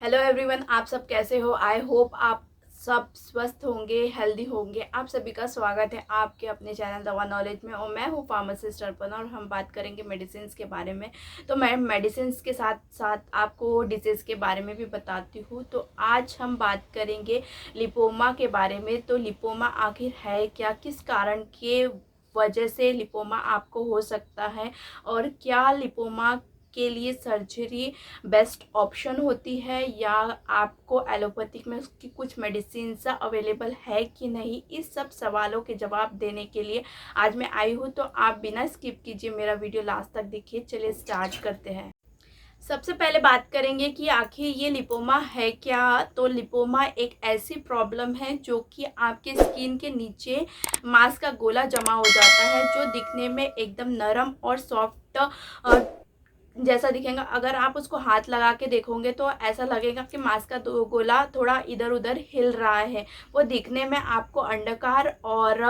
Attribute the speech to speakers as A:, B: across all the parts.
A: Hello everyone, आप सब कैसे हो। आई होप आप सब स्वस्थ होंगे, हेल्दी होंगे। आप सभी का स्वागत है आपके अपने चैनल दवा नॉलेज में। और मैं हूँ फार्मासिस्ट अर्पणा और हम बात करेंगे मेडिसिन के बारे में। तो मैं मेडिसिन के साथ साथ आपको डिजीज़ के बारे में भी बताती हूँ। तो आज हम बात करेंगे लिपोमा के बारे में। तो लिपोमा आखिर है क्या, किस कारण के वजह से लिपोमा आपको हो सकता है, और क्या लिपोमा के लिए सर्जरी बेस्ट ऑप्शन होती है, या आपको एलोपैथिक में उसकी कुछ मेडिसिन अवेलेबल है कि नहीं। इस सब सवालों के जवाब देने के लिए आज मैं आई हूँ। तो आप बिना स्किप कीजिए मेरा वीडियो लास्ट तक देखिए। चलिए स्टार्ट करते हैं। सबसे पहले बात करेंगे कि आखिर ये लिपोमा है क्या। तो लिपोमा एक ऐसी प्रॉब्लम है जो कि आपके स्किन के नीचे मांस का गोला जमा हो जाता है, जो दिखने में एकदम नरम और सॉफ्ट जैसा दिखेगा। अगर आप उसको हाथ लगा के देखोगे तो ऐसा लगेगा कि मांस का गोला थोड़ा इधर उधर हिल रहा है। वो दिखने में आपको अंडाकार और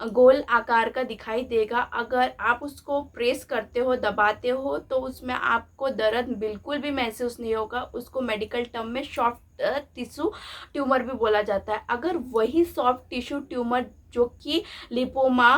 A: गोल आकार का दिखाई देगा। अगर आप उसको प्रेस करते हो, दबाते हो, तो उसमें आपको दर्द बिल्कुल भी महसूस नहीं होगा। उसको मेडिकल टर्म में सॉफ्ट टिश्यू ट्यूमर भी बोला जाता है। अगर वही सॉफ्ट टिश्यू ट्यूमर जो कि लिपोमा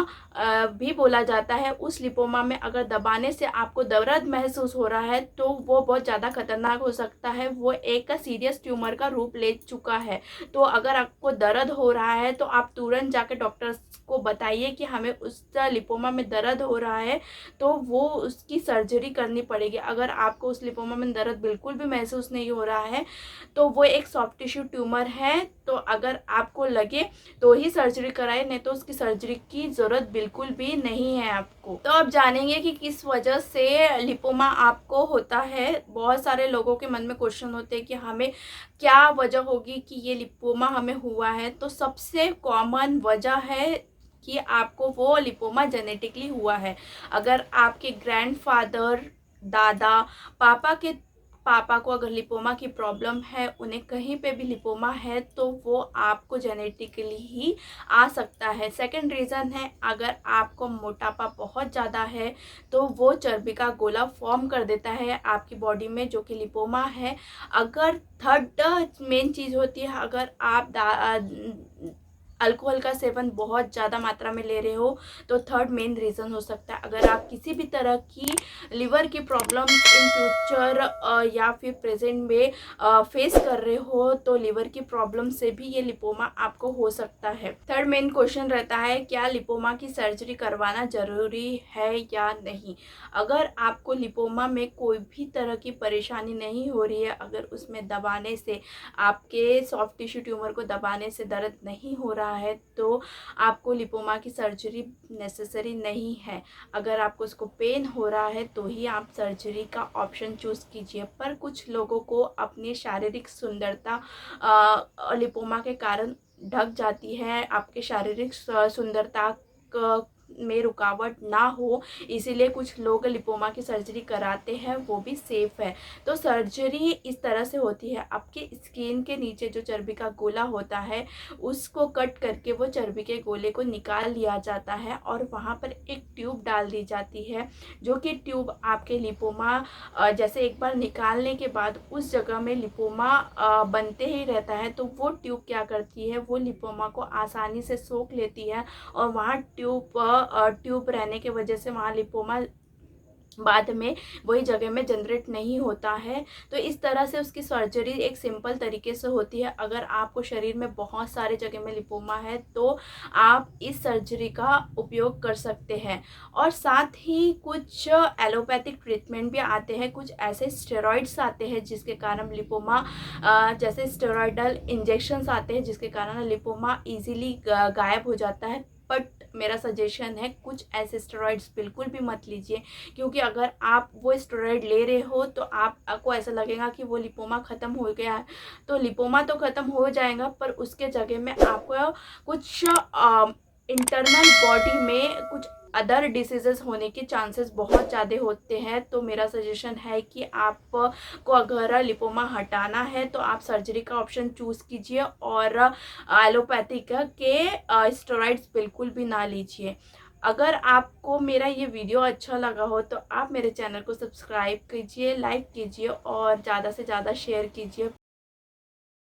A: भी बोला जाता है, उस लिपोमा में अगर दबाने से आपको दर्द महसूस हो रहा है तो वो बहुत ज़्यादा खतरनाक हो सकता है। वो एक सीरियस ट्यूमर का रूप ले चुका है। तो अगर आपको दर्द हो रहा है तो आप तुरंत जाके डॉक्टर को बताइए कि हमें उस लिपोमा में दर्द हो रहा है, तो वो उसकी सर्जरी करनी पड़ेगी। अगर आपको उस लिपोमा में दर्द बिल्कुल भी महसूस नहीं हो रहा है तो वो एक सॉफ्ट टिश्यू ट्यूमर है। तो अगर आपको लगे तो ही सर्जरी कराए, नहीं तो उसकी सर्जरी की ज़रूरत बिल्कुल भी नहीं है आपको। तो अब जानेंगे कि किस वजह से लिपोमा आपको होता है। बहुत सारे लोगों के मन में क्वेश्चन होते हैं कि हमें क्या वजह होगी कि ये लिपोमा हमें हुआ है। तो सबसे कॉमन वजह है कि आपको वो लिपोमा जेनेटिकली हुआ है। अगर आपके ग्रैंडफादर, दादा, पापा को अगर लिपोमा की प्रॉब्लम है, उन्हें कहीं पे भी लिपोमा है, तो वो आपको जेनेटिकली ही आ सकता है। सेकंड रीज़न है, अगर आपको मोटापा बहुत ज़्यादा है तो वो चर्बी का गोला फॉर्म कर देता है आपकी बॉडी में, जो कि लिपोमा है। अगर थर्ड मेन चीज़ होती है, अगर आप अल्कोहल का सेवन बहुत ज़्यादा मात्रा में ले रहे हो तो थर्ड मेन रीज़न हो सकता है। अगर आप किसी भी तरह की लिवर की प्रॉब्लम इन फ्यूचर या फिर प्रेजेंट में फेस कर रहे हो तो लिवर की प्रॉब्लम से भी ये लिपोमा आपको हो सकता है। थर्ड मेन क्वेश्चन रहता है, क्या लिपोमा की सर्जरी करवाना ज़रूरी है या नहीं। अगर आपको लिपोमा में कोई भी तरह की परेशानी नहीं हो रही है, अगर उसमें दबाने से, आपके सॉफ्ट टिश्यू ट्यूमर को दबाने से दर्द नहीं हो रहा है, तो आपको लिपोमा की सर्जरी नेसेसरी नहीं है। अगर आपको उसको पेन हो रहा है तो ही आप सर्जरी का ऑप्शन चूज़ कीजिए। पर कुछ लोगों को अपनी शारीरिक सुंदरता लिपोमा के कारण ढक जाती है। आपके शारीरिक सुंदरता में रुकावट ना हो, इसीलिए कुछ लोग लिपोमा की सर्जरी कराते हैं, वो भी सेफ है। तो सर्जरी इस तरह से होती है, आपके स्किन के नीचे जो चर्बी का गोला होता है उसको कट करके वो चर्बी के गोले को निकाल लिया जाता है और वहाँ पर एक ट्यूब डाल दी जाती है, जो कि ट्यूब आपके लिपोमा जैसे एक बार निकालने के बाद उस जगह में लिपोमा बनते ही रहता है। तो वो ट्यूब क्या करती है, वो लिपोमा को आसानी से सोख लेती है और वहाँ ट्यूब रहने के वजह से वहाँ लिपोमा बाद में वही जगह में जनरेट नहीं होता है। तो इस तरह से उसकी सर्जरी एक सिंपल तरीके से होती है। अगर आपको शरीर में बहुत सारे जगह में लिपोमा है तो आप इस सर्जरी का उपयोग कर सकते हैं। और साथ ही कुछ एलोपैथिक ट्रीटमेंट भी आते हैं, कुछ ऐसे स्टेरॉइड्स आते हैं जिसके कारण लिपोमा जैसे स्टेरॉइडल इंजेक्शंस आते हैं जिसके कारण लिपोमा इजीली गायब हो जाता है। बट मेरा सजेशन है, कुछ ऐसे स्टेरॉइड्स बिल्कुल भी मत लीजिए, क्योंकि अगर आप वो स्टेरॉइड ले रहे हो तो आपको ऐसा लगेगा कि वो लिपोमा ख़त्म हो गया है। तो लिपोमा तो ख़त्म हो जाएगा, पर उसके जगह में आपको कुछ इंटरनल बॉडी में कुछ अदर डिसीजेस होने के चांसेस बहुत ज़्यादा होते हैं। तो मेरा सजेशन है कि आपको अगर लिपोमा हटाना है तो आप सर्जरी का ऑप्शन चूज़ कीजिए और एलोपैथिक के स्टेरॉइड्स बिल्कुल भी ना लीजिए। अगर आपको मेरा ये वीडियो अच्छा लगा हो तो आप मेरे चैनल को सब्सक्राइब कीजिए, लाइक कीजिए और ज़्यादा से ज़्यादा शेयर कीजिए।